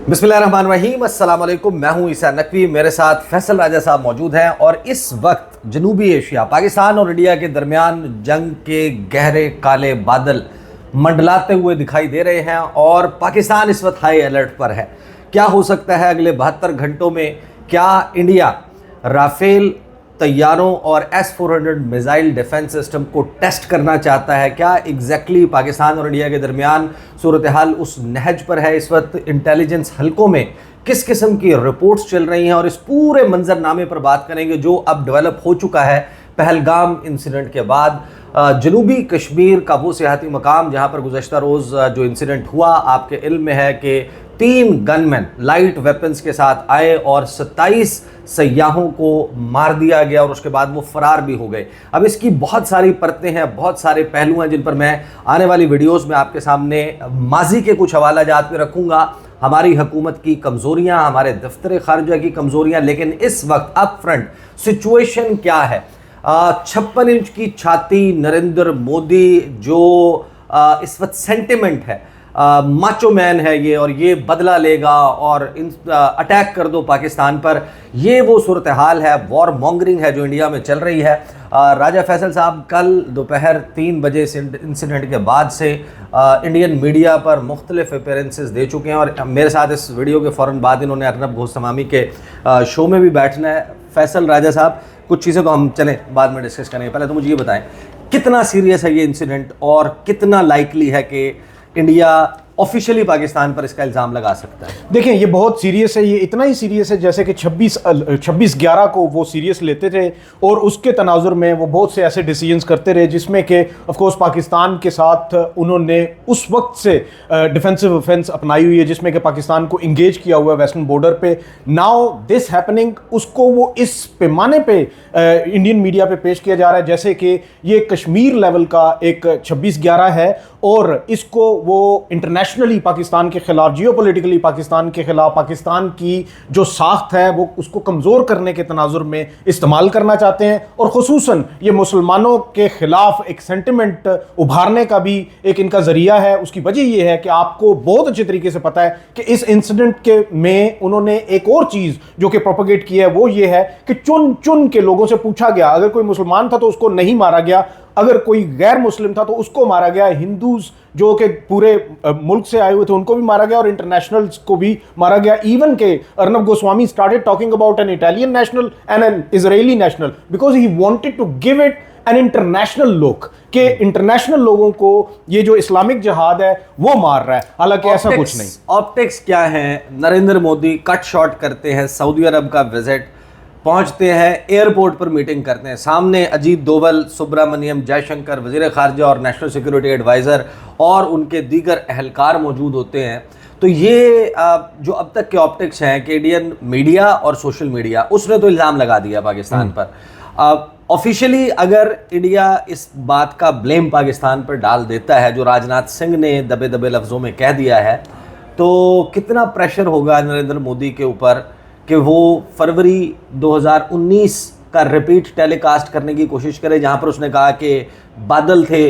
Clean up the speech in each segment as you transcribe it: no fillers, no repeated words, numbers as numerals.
बिस्मिल्लाहिर्रहमानिर्रहीम, अस्सलाम वालेकुम। मैं हूं ईसा नकवी, मेरे साथ फैसल राजा साहब मौजूद हैं और इस वक्त जनूबी एशिया पाकिस्तान और इंडिया के दरमियान जंग के गहरे काले बादल मंडलाते हुए दिखाई दे रहे हैं और पाकिस्तान इस वक्त हाई अलर्ट पर है। क्या हो सकता है अगले 72 घंटों में? क्या इंडिया राफेल तैयारों और S-400 मिसाइल डिफेंस सिस्टम को टेस्ट करना चाहता है? क्या एग्जैक्टली पाकिस्तान और इंडिया के दरमियान सूरत हाल उस नहज पर है? इस वक्त इंटेलिजेंस हलकों में किस किस्म की रिपोर्ट्स चल रही हैं और इस पूरे मंजरनामे पर बात करेंगे जो अब डेवलप हो चुका है पहलगाम इंसिडेंट के बाद। जनूबी कश्मीर का वो सियाहती मकाम जहाँ पर गुज़श्ता रोज़ जो इंसिडेंट हुआ, आपके इल्म में है कि 3 गनमैन लाइट वेपन्स के साथ आए और 27 सयाहों को मार दिया गया और उसके बाद वो फरार भी हो गए। अब इसकी बहुत सारी परतें हैं, बहुत सारे पहलू हैं जिन पर मैं आने वाली वीडियोस में आपके सामने माजी के कुछ हवाला जात पे रखूँगा। हमारी हुकूमत की कमज़ोरियाँ, हमारे दफ्तर खारजा की कमज़ोरियाँ, लेकिन इस वक्त अप फ्रंट सिचुएशन क्या है? 56 इंच की छाती नरेंद्र मोदी जो इस वक्त सेंटिमेंट है, माचो मैन है ये और ये बदला लेगा और अटैक कर दो पाकिस्तान पर, ये वो सूरत हाल है, वॉर मॉन्गरिंग है जो इंडिया में चल रही है। राजा फैसल साहब कल दोपहर 3 बजे से इंसिडेंट के बाद से इंडियन मीडिया पर मुख्तलिफ अपीयरेंसेस दे चुके हैं और मेरे साथ इस वीडियो के फ़ौरन बाद इन्होंने अर्नब घोष तमामी के शो में भी बैठना है। फैसल राजा साहब, कुछ चीज़ें तो हम चलें बाद में डिस्कस करेंगे, पहले तो मुझे ये बताएं कितना सीरियस है ये इंसिडेंट और कितना लाइकली है कि इंडिया ऑफिशियली पाकिस्तान पर इसका इल्ज़ाम लगा सकता है? देखें, ये बहुत सीरियस है। ये इतना ही सीरियस है जैसे कि 26/11 को वो सीरियस लेते थे और उसके तनाजुर में वो बहुत से ऐसे डिसीजंस करते रहे जिसमें कि ऑफ कोर्स पाकिस्तान के साथ उन्होंने उस वक्त से डिफेंसिव ऑफेंस अपनाई हुई है जिसमें कि पाकिस्तान को इंगेज किया हुआ है वेस्टर्न बॉर्डर पे। नाउ दिस हैपनिंग, उसको वो इस पैमाने पे इंडियन मीडिया पे पेश किया जा रहा है जैसे कि ये कश्मीर लेवल का एक 26/11 है और इसको वो इंटरनेशनली पाकिस्तान के खिलाफ, जियोपॉलिटिकली पाकिस्तान के खिलाफ, पाकिस्तान की जो साख्त है वो उसको कमज़ोर करने के तनाजुर में इस्तेमाल करना चाहते हैं और ख़ुसूसन ये मुसलमानों के खिलाफ एक सेंटिमेंट उभारने का भी एक इनका ज़रिया है। उसकी वजह ये है कि आपको बहुत अच्छे तरीके से पता है कि इस इंसिडेंट के में उन्होंने एक और चीज़ जो कि प्रोपोगेट की है वो ये है कि चुन चुन के लोगों से पूछा गया, अगर कोई मुसलमान था तो उसको नहीं मारा गया, अगर कोई गैर मुस्लिम था तो उसको मारा गया, हिंदूज जो कि पूरे मुल्क से आए हुए थे उनको भी मारा गया और इंटरनेशनल्स को भी मारा गया। इवन के Arnab Goswami started talking about an Italian national and an Israeli national because he wanted to give it an international look कि इंटरनेशनल लोगों को ये जो इस्लामिक जिहाद है वो मार रहा है, हालांकि ऐसा कुछ नहीं। ऑप्टिक्स क्या है? नरेंद्र मोदी कट शॉट करते हैं, सऊदी अरब का विजिट, पहुंचते हैं, एयरपोर्ट पर मीटिंग करते हैं, सामने अजीत डोवल, सुब्रमण्यम जयशंकर, वज़ीर ख़ारजा और नेशनल सिक्योरिटी एडवाइज़र और उनके दीगर अहलकार मौजूद होते हैं। तो ये जो अब तक के ऑप्टिक्स हैं कि इंडियन मीडिया और सोशल मीडिया, उसने तो इल्ज़ाम लगा दिया पाकिस्तान पर। ऑफिशियली अगर इंडिया इस बात का ब्लेम पाकिस्तान पर डाल देता है जो राजनाथ सिंह ने दबे दबे लफ्ज़ों में कह दिया है, तो कितना प्रेशर होगा नरेंद्र मोदी के ऊपर कि वो फरवरी 2019 का रिपीट टेलीकास्ट करने की कोशिश करे जहां पर उसने कहा कि बादल थे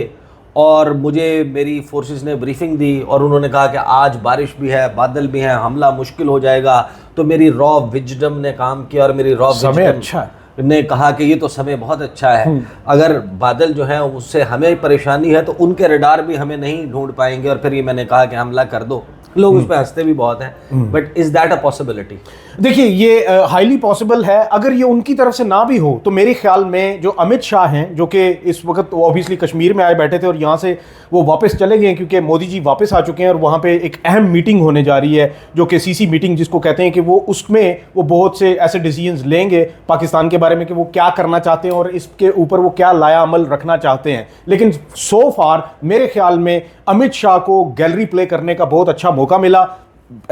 और मुझे मेरी फोर्सेस ने ब्रीफिंग दी और उन्होंने कहा कि आज बारिश भी है, बादल भी हैं, हमला मुश्किल हो जाएगा। तो मेरी रॉ विजडम ने काम किया और मेरी रॉ विजडम ने कहा कि ये तो समय बहुत अच्छा है, अगर बादल जो है उससे हमें परेशानी है तो उनके रडार भी हमें नहीं ढूंढ पाएंगे और फिर ये मैंने कहा कि हमला कर दो। लोग उस पर हंसते भी बहुत हैं, but is that a possibility? देखिए, ये हाईली पॉसिबल है। अगर ये उनकी तरफ से ना भी हो तो मेरे ख्याल में जो अमित शाह हैं, जो कि इस वक्त ऑब्वियसली कश्मीर में आए बैठे थे और यहाँ से वो वापस चले गए क्योंकि मोदी जी वापस आ चुके हैं और वहाँ पे एक अहम मीटिंग होने जा रही है जो कि सीसी मीटिंग जिसको कहते हैं, कि वो उसमें वो बहुत से ऐसे डिसीजंस लेंगे पाकिस्तान के बारे में कि वो क्या करना चाहते हैं और इसके ऊपर वो क्या लाया अमल रखना चाहते हैं। लेकिन सो फार मेरे ख्याल में अमित शाह को गैलरी प्ले करने का बहुत अच्छा मौका मिला।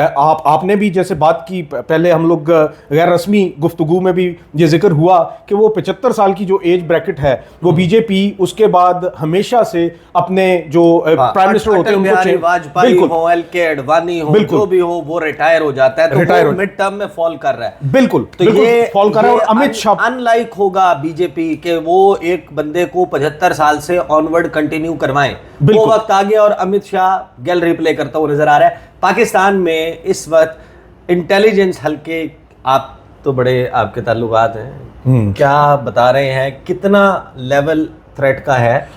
आपने भी जैसे बात की, पहले हम लोग गैर रस्मी गुफ्तगू में भी ये जिक्र हुआ कि वो 75 साल की जो एज ब्रैकेट है वो बीजेपी उसके बाद हमेशा से अपने जो प्राइम मिनिस्टर होते हैं उनको, वाजपेयी हो, एल.के. अडवाणी हो, जो भी हो, वो रिटायर हो जाता है तो वो मिड टर्म में फॉल कर रहा है। बिल्कुल, तो ये फॉल कर रहा है। और अमित शाह अनलाइक होगा बीजेपी के वो एक बंदे को 75 साल से ऑनवर्ड कंटिन्यू करवाएं, वो वक्त आ गया और अमित शाह गैलरी प्ले करता हुआ नजर आ रहा है। पाकिस्तान में इस वक्त इंटेलिजेंस हल्के, आप तो बड़े आपके ताल्लुकात हैं, क्या बता रहे हैं, कितना लेवल थ्रेट का है,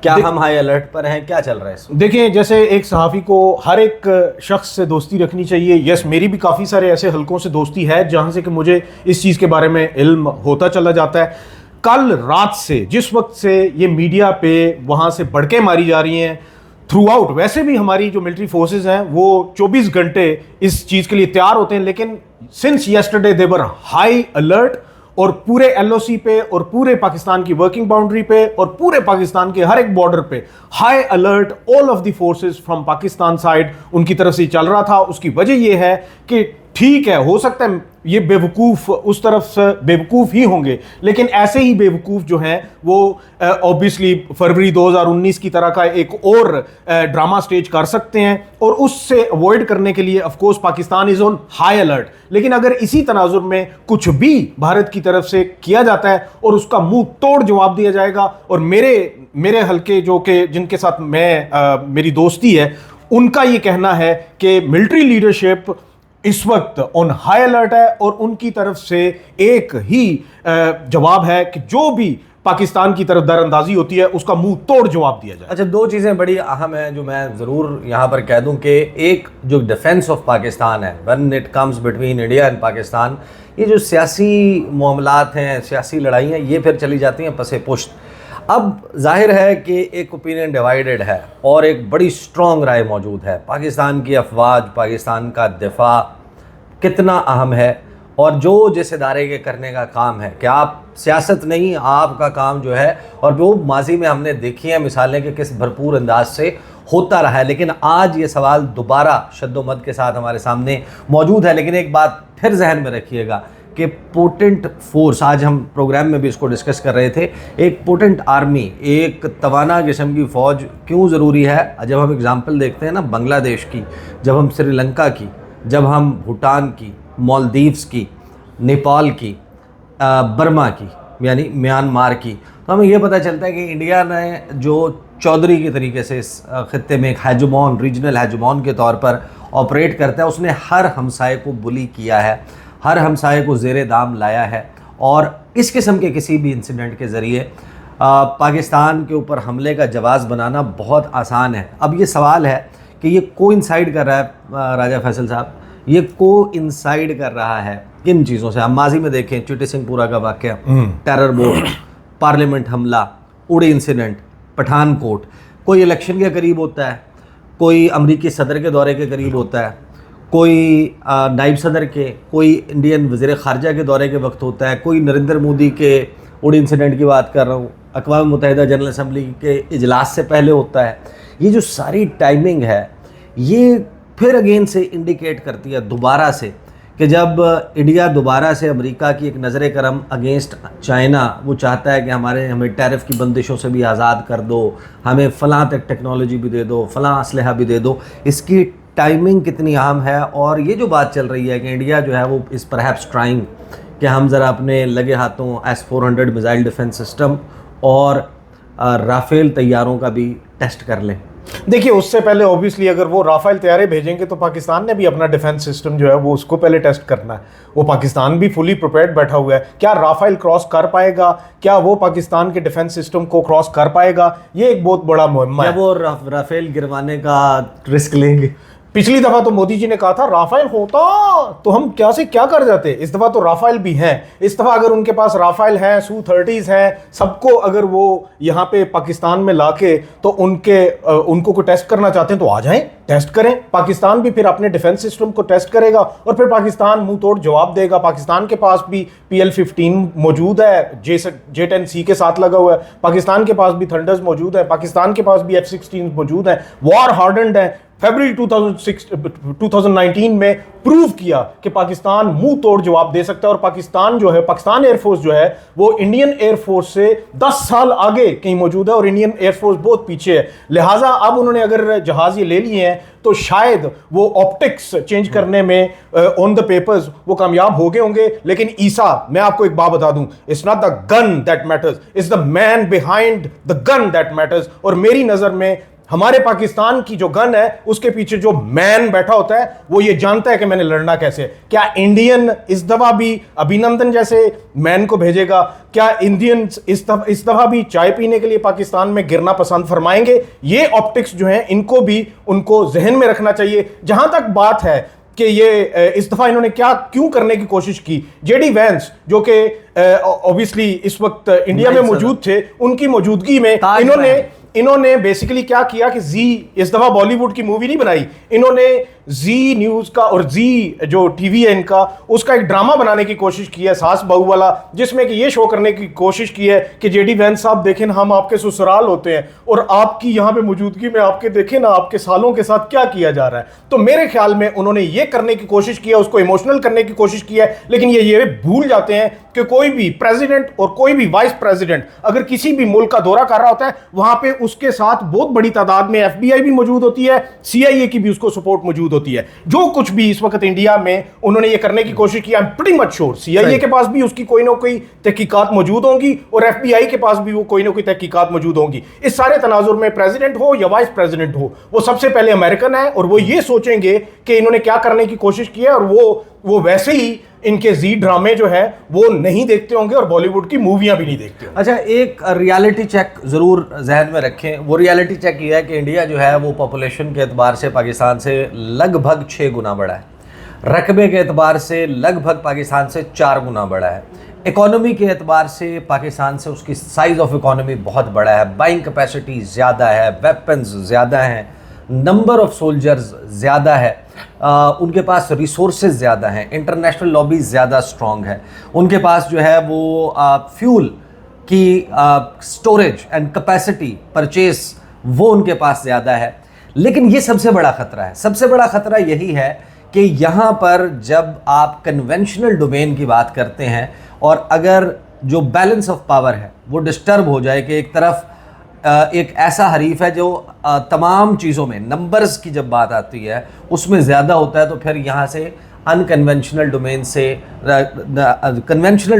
क्या हम हाई अलर्ट पर हैं, क्या चल रहा है इसमें? देखिए, जैसे एक सहाफ़ी को हर एक शख्स से दोस्ती रखनी चाहिए। यस, मेरी भी काफ़ी सारे ऐसे हलकों से दोस्ती है जहाँ से कि मुझे इस चीज़ के बारे में इल्म होता चला जाता है। कल रात से, जिस वक्त से ये मीडिया पे वहाँ से भड़कें मारी जा रही हैं थ्रू आउट, वैसे भी हमारी जो मिलिट्री फोर्सेस हैं वो 24 घंटे इस चीज़ के लिए तैयार होते हैं, लेकिन सिंस येस्टरडे दे वर हाई अलर्ट, और पूरे एलओसी पे और पूरे पाकिस्तान की वर्किंग बाउंड्री पे और पूरे पाकिस्तान के हर एक बॉर्डर पे high alert, all of the forces from Pakistan side उनकी तरफ से चल रहा था। उसकी वजह यह है कि ठीक है, हो सकता है ये बेवकूफ़ उस तरफ से बेवकूफ़ ही होंगे, लेकिन ऐसे ही बेवकूफ़ जो हैं वो ऑब्वियसली फरवरी 2019 की तरह का एक और ड्रामा स्टेज कर सकते हैं, और उससे अवॉइड करने के लिए of course Pakistan is on high alert. लेकिन अगर इसी तनाजुर में कुछ भी भारत की तरफ से किया जाता है और उसका मुंह तोड़ जवाब दिया जाएगा, और मेरे हल्के जो कि जिनके साथ मेरी दोस्ती है, उनका ये कहना है कि मिलिट्री लीडरशिप इस वक्त ऑन हाई अलर्ट है, और उनकी तरफ से एक ही जवाब है कि जो भी पाकिस्तान की तरफ दरअंदाजी होती है उसका मुंह तोड़ जवाब दिया जाए। अच्छा, दो चीज़ें बड़ी अहम हैं जो मैं ज़रूर यहाँ पर कह दूँ कि एक जो डिफेंस ऑफ पाकिस्तान है, when it comes between India and Pakistan, ये जो सियासी मामलात हैं, सियासी लड़ाइयाँ, ये फिर चली जाती हैं पसे पुश्त। अब जाहिर है कि एक ओपिनियन डिवाइडेड है और एक बड़ी स्ट्रॉन्ग राय मौजूद है। पाकिस्तान की अफवाज, पाकिस्तान का दिफा कितना अहम है, और जो जिस इदारे के करने का काम है कि आप सियासत नहीं, आपका काम जो है, और वो माजी में हमने देखी हैं मिसालें कि किस भरपूर अंदाज से होता रहा है। लेकिन आज ये सवाल दोबारा शद्दोमद के साथ हमारे सामने मौजूद है। लेकिन एक बात फिर जहन में रखिएगा कि पोटेंट फोर्स, आज हम प्रोग्राम में भी इसको डिस्कस कर रहे थे, एक पोटेंट आर्मी, एक तवाना किस्म की फ़ौज क्यों ज़रूरी है। जब हम एग्ज़ाम्पल देखते हैं ना बांग्लादेश की, जब हम श्रीलंका की, जब हम भूटान की, मालदीव्स की, नेपाल की, बर्मा की, यानी म्यांमार की, तो हमें यह पता चलता है कि इंडिया ने जो चौधरी के तरीके से इस ख़त्ते में एक हेजमॉन, रीजनल हेजमॉन के तौर पर ऑपरेट करता है, उसने हर हमसाये को बुली किया है, हर हमसाये को ज़ेरे दाम लाया है, और इस किस्म के किसी भी इंसिडेंट के ज़रिए पाकिस्तान के ऊपर हमले का जवाज़ बनाना बहुत आसान है। अब ये सवाल है कि ये कोइंसाइड कर रहा है राजा फैसल साहब, ये कोइंसाइड कर रहा है किन चीज़ों से? हम माजी में देखें चिटी सिंहपुरा का वाक़या, टेरर बोर्ड, पार्लियामेंट हमला, उड़ी इंसिडेंट, पठानकोट, कोई इलेक्शन के करीब होता है, कोई अमरीकी सदर के दौरे के करीब होता है, कोई नायब सदर के, कोई इंडियन वज़ीर ख़ारजा के दौरे के वक्त होता है, कोई नरेंद्र मोदी के उड़ी इंसिडेंट की बात कर रहा हूँ, अक़वाम मुत्तहिदा जनरल असम्बली के इजलास से पहले होता है। ये जो सारी टाइमिंग है ये फिर अगेन से इंडिकेट करती है दोबारा से कि जब इंडिया दोबारा से अमेरिका की एक नज़र करम अगेंस्ट चाइना, वो चाहता है कि हमें टैरिफ की बंदिशों से भी आज़ाद कर दो, हमें फ़लाँ तक टेक्नोलॉजी भी दे दो, फ़लाँ असलहा भी दे दो, इसकी टाइमिंग कितनी अहम है। और ये जो बात चल रही है कि इंडिया जो है वो इस परहैप्स ट्राइंग कि हम ज़रा अपने लगे हाथों S-400 मिसाइल डिफेंस सिस्टम और राफेल तैयारों का भी टेस्ट कर लें। देखिए, उससे पहले ऑब्वियसली अगर वो राफेल तैयारे भेजेंगे तो पाकिस्तान ने भी अपना डिफेंस सिस्टम जो है वो उसको पहले टेस्ट करना है। वो पाकिस्तान भी फुली प्रिपेयर्ड बैठा हुआ है। क्या राफेल क्रॉस कर पाएगा? क्या वो पाकिस्तान के डिफेंस सिस्टम को क्रॉस कर पाएगा? ये एक बहुत बड़ा मुहिम्मा है। वो राफेल गिरवाने का रिस्क लेंगे? पिछली दफा तो मोदी जी ने कहा था राफेल होता तो हम क्या से क्या कर जाते। इस दफा तो राफेल भी हैं। इस दफा अगर उनके पास राफेल हैं, Su-30s हैं, सबको अगर वो यहाँ पे पाकिस्तान में लाके तो उनको को टेस्ट करना चाहते हैं तो आ जाएं, टेस्ट करें। पाकिस्तान भी फिर अपने डिफेंस सिस्टम को टेस्ट करेगा और फिर पाकिस्तान मुंह तोड़ जवाब देगा। पाकिस्तान के पास भी PL-15 मौजूद है, J-10C के साथ लगा हुआ है। पाकिस्तान के पास भी थंडर्स मौजूद है। पाकिस्तान के पास भी F-16 मौजूद है, वॉर हार्डन्ड है। फरवरी 2019 में प्रूव किया कि पाकिस्तान मुंह तोड़ जवाब दे सकता है। और पाकिस्तान जो है, पाकिस्तान एयरफोर्स जो है वो इंडियन एयरफोर्स से 10 साल आगे कहीं मौजूद है और इंडियन एयरफोर्स बहुत पीछे है। लिहाजा अब उन्होंने अगर जहाज ये ले लिए हैं तो शायद वो ऑप्टिक्स चेंज करने में ऑन द पेपर्स वो कामयाब हो गए होंगे। लेकिन ईसा, मैं आपको एक बात बता दूं, it's not the gun that matters, it's the man behind the gun that matters. और मेरी नजर में हमारे पाकिस्तान की जो गन है उसके पीछे जो मैन बैठा होता है वो ये जानता है कि मैंने लड़ना कैसे है। क्या इंडियन इस दफा भी अभिनंदन जैसे मैन को भेजेगा? क्या इंडियन इस दफा भी चाय पीने के लिए पाकिस्तान में गिरना पसंद फरमाएंगे? ये ऑप्टिक्स जो हैं इनको भी उनको जहन में रखना चाहिए। जहां तक बात है कि ये इस दफा इन्होंने क्या क्यों करने की कोशिश की, जेडी वैंस जो कि ऑब्वियसली इस वक्त इंडिया में मौजूद थे, उनकी मौजूदगी में इन्होंने बेसिकली क्या किया कि जी इस दफा बॉलीवुड की मूवी नहीं बनाई, इन्होंने जी न्यूज का और जी जो टीवी है इनका उसका एक ड्रामा बनाने की कोशिश की है, सास बहू वाला, जिसमें कि ये शो करने की कोशिश की है कि जेडी वैंस साहब देखें ना हम आपके ससुराल होते हैं और आपकी यहां पे मौजूदगी में आपके देखें ना आपके सालों के साथ क्या किया जा रहा है। तो मेरे ख्याल में उन्होंने ये करने की कोशिश की है, उसको इमोशनल करने की कोशिश की है, लेकिन ये भूल जाते हैं कि कोई भी प्रेसिडेंट और कोई भी वाइस प्रेसिडेंट अगर किसी भी मुल्क का दौरा कर रहा होता है वहां पे उसके साथ बहुत बड़ी तादाद में एफबीआई भी मौजूद होती है, सीआईए की भी उसको सपोर्ट मौजूद होती है। जो कुछ भी इस वक्त इंडिया में उन्होंने ये करने की कोशिश की, I am pretty much sure CIA के पास भी उसकी कोई ना कोई तहकीकात मौजूद होंगी और एफबीआई के पास भी वो कोई ना कोई तहकीकात मौजूद होंगी। इस सारे तनाजुर में प्रेसिडेंट हो या वाइस प्रेसिडेंट हो, वो सबसे पहले अमेरिकन है और वो ये सोचेंगे कि इन्होंने क्या करने की कोशिश की है और वो वैसे ही इनके जी ड्रामे जो है वो नहीं देखते होंगे और बॉलीवुड की मूवियां भी नहीं देखते होंगे। अच्छा, एक रियलिटी चेक ज़रूर जहन में रखें। वो रियलिटी चेक ये है कि इंडिया जो है वो पॉपुलेशन के एतबार से पाकिस्तान से लगभग 6 गुना बड़ा है, रकबे के एतबार से लगभग पाकिस्तान से 4 गुना बड़ा है, इकोनॉमी के एतबार से पाकिस्तान से उसकी साइज़ ऑफ इकोनॉमी बहुत बड़ा है, बाइंग कैपेसिटी ज़्यादा है, वेपन्स ज़्यादा हैं, नंबर ऑफ सोल्जर्स ज़्यादा है, उनके पास रिसोर्सेज ज़्यादा हैं, इंटरनेशनल लॉबी ज़्यादा स्ट्रॉन्ग है, उनके पास जो है वो फ्यूल की स्टोरेज एंड कैपेसिटी परचेस वो उनके पास ज़्यादा है। लेकिन ये सबसे बड़ा ख़तरा है, सबसे बड़ा ख़तरा यही है कि यहाँ पर जब आप कन्वेंशनल डोमेन की बात करते हैं और अगर जो बैलेंस ऑफ पावर है वो डिस्टर्ब हो जाए कि एक तरफ एक ऐसा हरीफ है जो तमाम चीज़ों में नंबर्स की जब बात आती है उसमें ज़्यादा होता है, तो फिर यहाँ से अनकन्वेंशनल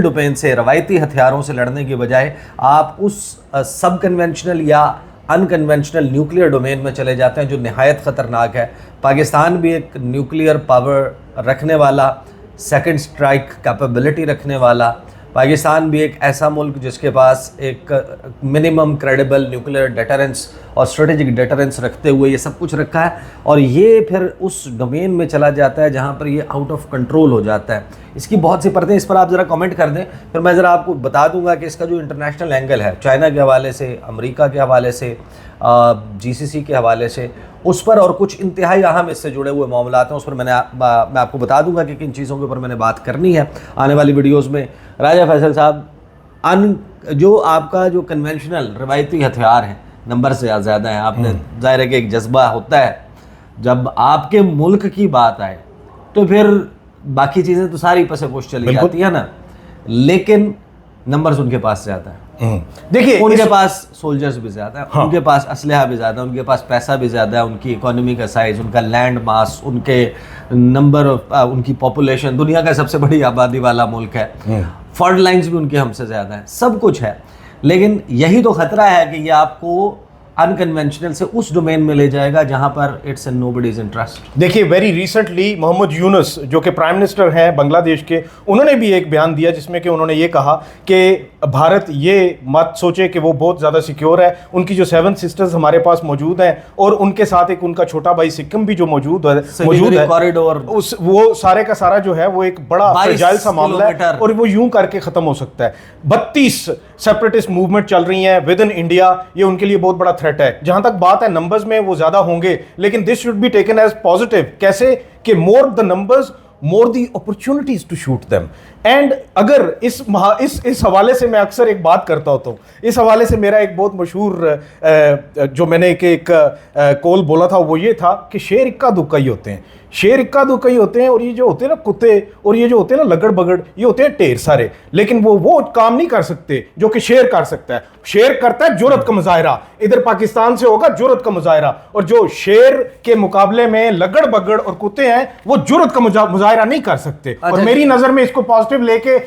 डोमेन से रवायती हथियारों से लड़ने के बजाय आप उस सब कन्वेंशनल या अनकन्वेंशनल न्यूक्लियर डोमेन में चले जाते हैं जो नहायत ख़तरनाक है। पाकिस्तान भी एक न्यूक्लियर पावर रखने वाला, सेकंड स्ट्राइक कैपेबिलिटी रखने वाला, पाकिस्तान भी एक ऐसा मुल्क जिसके पास एक मिनिमम क्रेडिबल न्यूक्लियर डेटरेंस और स्ट्रेटेजिक डेटरेंस रखते हुए ये सब कुछ रखा है, और ये फिर उस डोमेन में चला जाता है जहाँ पर ये आउट ऑफ कंट्रोल हो जाता है। इसकी बहुत सी परतें, इस पर आप ज़रा कमेंट कर दें, फिर मैं ज़रा आपको बता दूंगा कि इसका जो इंटरनेशनल एंगल है चाइना के हवाले से, अमेरिका के हवाले से, जीसीसी के हवाले से, उस पर और कुछ इंतहाई अहम इससे जुड़े हुए मामलात हैं, उस पर मैं आपको बता दूंगा कि किन चीज़ों के ऊपर मैंने बात करनी है आने वाली वीडियोज़ में। राजा फैसल साहब, जो आपका जो कन्वेंशनल रवायती हथियार हैं नंबर से ज़्यादा है, आपने ज़ाहिर है कि एक जज्बा होता है जब आपके मुल्क की बात आए तो फिर बाकी चीज़ें तो सारी पसे पोश चली जाती है ना, लेकिन नंबर्स उनके पास ज़्यादा है। देखिए उनके पास सोल्जर्स भी ज़्यादा है, हाँ। उनके पास असलहा भी ज़्यादा है, उनके पास पैसा भी ज़्यादा है, उनकी इकोनॉमी का साइज़, उनका लैंड मास, उनके नंबर ऑफ, उनकी पॉपुलेशन, दुनिया का सबसे बड़ी आबादी वाला मुल्क है, फॉल्ट लाइन्स भी उनके हमसे ज़्यादा है, सब कुछ है। लेकिन यही तो ख़तरा है कि ये आपको अनकन्वेंशनल से उस डोमेन में ले जाएगा जहां पर इट्स इन नोबडीज इंटरेस्ट। देखिए वेरी रिसेंटली मोहम्मद यूनुस जो कि प्राइम मिनिस्टर हैं बांग्लादेश के, उन्होंने भी एक बयान दिया जिसमें कि उन्होंने ये कहा कि भारत ये मत सोचे कि वो बहुत ज़्यादा सिक्योर है, उनकी जो 7 सिस्टर्स हमारे पास मौजूद हैं और उनके साथ एक उनका छोटा भाई सिक्किम भी जो मौजूद है कॉरिडोर, उस वो सारे का सारा जो है वो एक बड़ा फ्रेजाइल सा मामला है और वो यूं करके ख़त्म हो सकता है। 32 सेपरेटिस्ट मूवमेंट चल रही हैं विद इन इंडिया, ये उनके लिए बहुत बड़ा थ्रेट है। जहां तक बात है नंबर्स में वो ज्यादा होंगे, लेकिन this should be taken as positive. कैसे कि more the numbers more the opportunities to shoot them. And अगर इस हवाले से मैं अक्सर एक बात करता होता हूँ, इस हवाले से मेरा एक बहुत मशहूर जो मैंने एक कॉल बोला था वो ये था कि शेर इक्का दुक्का ही होते हैं, शेर इक्का दुक्का ही होते हैं, और ये जो होते हैं ना कुत्ते और ये जो होते हैं ना लगड़ बगड़, ये होते हैं ढेर सारे, लेकिन वो काम नहीं कर सकते जो कि शेर कर सकता है। शेर करता है जुर्रत का मुजाहिरा, इधर पाकिस्तान से होगा जुर्रत का मुजाहिरा, और जो शेर के मुकाबले में लगड़ बगड़ और कुत्ते हैं वो जुर्रत का मुजाहिरा नहीं कर सकते। और मेरी नजर में इसको पॉजिटिव लेके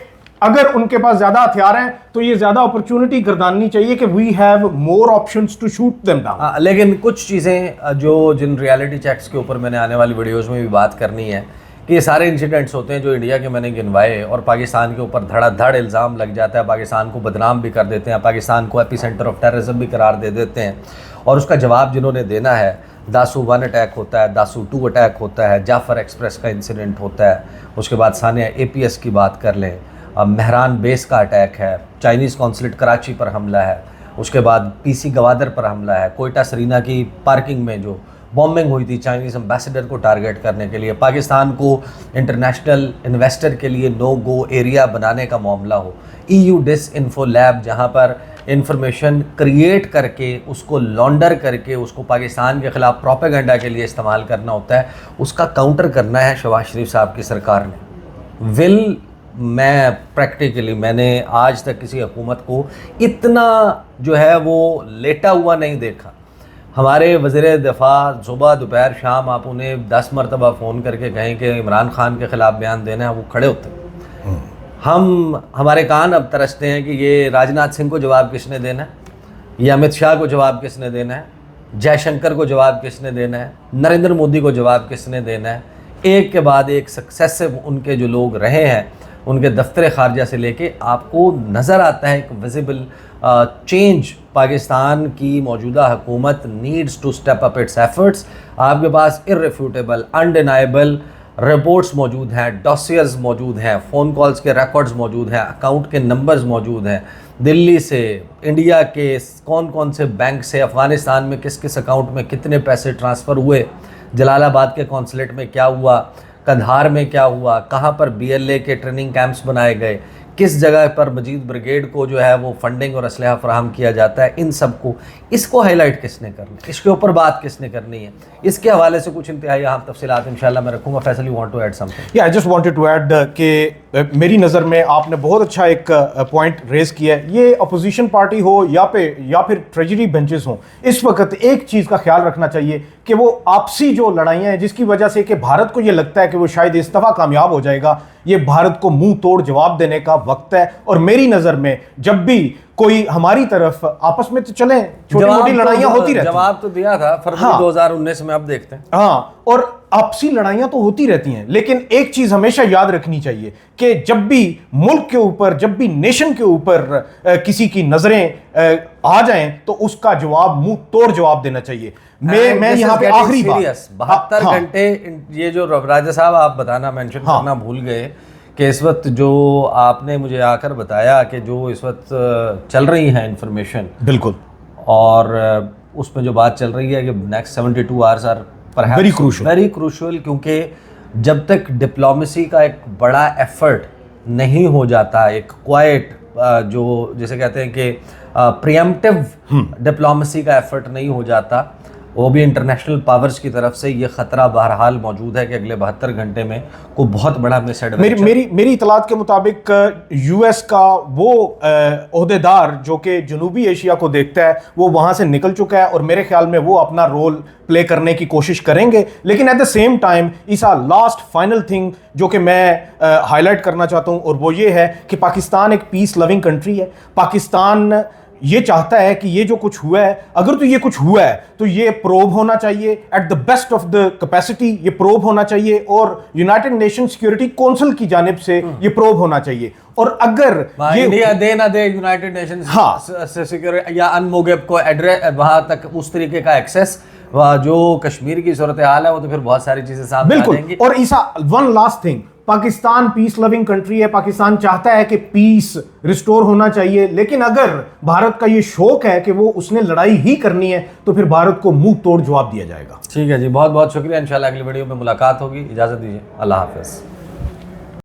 अगर उनके पास ज्यादा हथियार हैं तो ये ज्यादा अपॉर्चुनिटी गर्दाननी चाहिए कि we have more options to shoot them down. लेकिन कुछ चीज़ें जो जिन रियलिटी चेक्स के ऊपर मैंने आने वाली वीडियोस में भी बात करनी है कि ये सारे इंसिडेंट्स होते हैं जो इंडिया के मैंने गिनवाए और पाकिस्तान के ऊपर धड़ाधड़ इल्ज़ाम लग जाता है, पाकिस्तान को बदनाम भी कर देते हैं, पाकिस्तान को एपिसेंटर ऑफ टेररिज्म भी करार दे देते हैं। और उसका जवाब जिन्होंने देना है, दासू 1 अटैक होता है, दासू 2 अटैक होता है, जाफ़र एक्सप्रेस का इंसिडेंट होता है, उसके बाद सानिया APS की बात कर लें, मेहरान बेस का अटैक है, चाइनीज़ कौंसलेट कराची पर हमला है, उसके बाद PC गवादर पर हमला है, कोयटा सरीना की पार्किंग में जो बॉम्बिंग हुई थी चाइनीज़ एम्बेसडर को टारगेट करने के लिए, पाकिस्तान को इंटरनेशनल इन्वेस्टर के लिए नो गो एरिया बनाने का मामला हो, EU डिसइंफो लैब जहाँ पर इंफॉर्मेशन क्रिएट करके उसको लॉन्डर करके उसको पाकिस्तान के ख़िलाफ़ प्रोपेगेंडा के लिए इस्तेमाल करना होता है, उसका काउंटर करना है शहबाज शरीफ साहब की सरकार ने। मैं प्रैक्टिकली मैंने आज तक किसी हुकूमत को इतना जो है वो लेटा हुआ नहीं देखा। हमारे वज़ीर दिफा सुबह दोपहर शाम आप उन्हें 10 मरतबा फ़ोन करके कहें कि इमरान खान के ख़िलाफ़ बयान देना है, वो खड़े होते हैं। हमारे कान अब तरसते हैं कि ये राजनाथ सिंह को जवाब किसने देना है, ये अमित शाह को जवाब किसने देना है, जयशंकर को जवाब किसने देना है, नरेंद्र मोदी को जवाब किसने देना है। एक के बाद एक सक्सेसिव उनके जो लोग रहे हैं, उनके दफ्तर खारजा से लेके आपको नज़र आता है एक विजिबल चेंज। पाकिस्तान की मौजूदा हुकूमत needs to step up its efforts. आपके पास इररिफ्यूटेबल अनडिनाइबल रिपोर्ट्स मौजूद हैं, डॉसियर्स मौजूद हैं, फ़ोन कॉल्स के रिकॉर्ड्स मौजूद हैं, अकाउंट के नंबर्स मौजूद हैं, दिल्ली से इंडिया के कौन कौन से बैंक से अफ़गानिस्तान में किस किस अकाउंट में कितने पैसे ट्रांसफ़र हुए, जलालाबाद के कौंसलेट में क्या हुआ, कंधार में क्या हुआ, कहाँ पर BLA के ट्रेनिंग कैंप्स बनाए गए, किस जगह पर मजीद ब्रिगेड को जो है वो फंडिंग और असलहा फराहम किया जाता है, इन सब को इसको हाईलाइट किसने करना है, इसके ऊपर बात किसने करनी है, इसके हवाले से कुछ इंतहाई अहम तफसीलात इंशाल्लाह मैं रखूँगा। Faisal, you want to add something? या I just wanted to add कि मेरी नज़र में आपने बहुत अच्छा एक पॉइंट रेज किया है। ये अपोजिशन पार्टी हो या फिर ट्रेजरी बेंचेस हों, इस वक्त एक चीज़ का ख्याल रखना चाहिए कि वो आपसी जो लड़ाइयाँ हैं जिसकी वजह से कि भारत को ये लगता है कि वो शायद इस दफ़ा कामयाब हो जाएगा, ये भारत को मुंह तोड़ जवाब देने का वक्त है। और मेरी नज़र में जब भी कोई हमारी तरफ आपस में तो चलें, छोटी मोटी लड़ाइयाँ होती रहती हैं। जवाब तो दिया था फरवरी 2019 में, अब देखते हैं। हाँ, और आपसी लड़ाइयाँ तो होती रहती हैं, लेकिन एक चीज़ हमेशा याद रखनी चाहिए कि जब भी मुल्क के ऊपर, जब भी नेशन के ऊपर किसी की नज़रें आ जाएं तो उसका जवाब मुंह तोड़ जवाब देना चाहिए। मैं यहाँ पे आखिरी बात 72 घंटे ये जो राजा साहब आप बताना मेंशन करना भूल गए कि इस वक्त जो आपने मुझे आकर बताया कि जो इस वक्त चल रही है इंफॉर्मेशन, बिल्कुल, और उसमें जो बात चल रही है कि next 72 hours are very crucial, क्योंकि जब तक डिप्लोमेसी का एक बड़ा एफर्ट नहीं हो जाता, एक क्वाइट जो जिसे कहते हैं कि प्रिएम्प्टिव डिप्लोमेसी का एफर्ट नहीं हो जाता, वो भी इंटरनेशनल पावर्स की तरफ से, ये ख़तरा बहरहाल मौजूद है कि अगले 72 घंटे में कोई बहुत बड़ा मिसएडवेंचर। मेरी इतलात के मुताबिक US का वो ओहदेदार जो कि जनूबी एशिया को देखता है वो वहाँ से निकल चुका है और मेरे ख्याल में वो अपना रोल प्ले करने की कोशिश करेंगे। लेकिन at the same time Isa last final thing जो कि मैं हाईलाइट करना चाहता हूँ, और वो ये है कि पाकिस्तान एक पीस लविंग कंट्री है। पाकिस्तान ये चाहता है कि ये जो कुछ हुआ है, अगर तो ये कुछ हुआ है तो ये प्रोब होना चाहिए at the best of the capacity, ये प्रोब होना चाहिए और यूनाइटेड नेशन सिक्योरिटी काउंसिल की जानिब से ये प्रोब होना चाहिए। और अगर ये इंडिया दे ना दे यूनाइटेड नेशन सिक्योरिटी या अनमोगेब को एड्रेस वहां तक उस तरीके का एक्सेस, जो कश्मीर की सूरत हाल है वो तो फिर बहुत सारी चीजें सामने आ जाएंगी। और ईसा one last thing, Pakistan peace loving country है, पाकिस्तान चाहता है कि पीस रिस्टोर होना चाहिए, लेकिन अगर भारत का ये शौक है कि वो उसने लड़ाई ही करनी है तो फिर भारत को मुंह तोड़ जवाब दिया जाएगा। ठीक है जी, बहुत बहुत शुक्रिया। इंशाल्लाह अगली वीडियो में मुलाकात होगी। इजाजत दीजिए, अल्लाह हाफिज।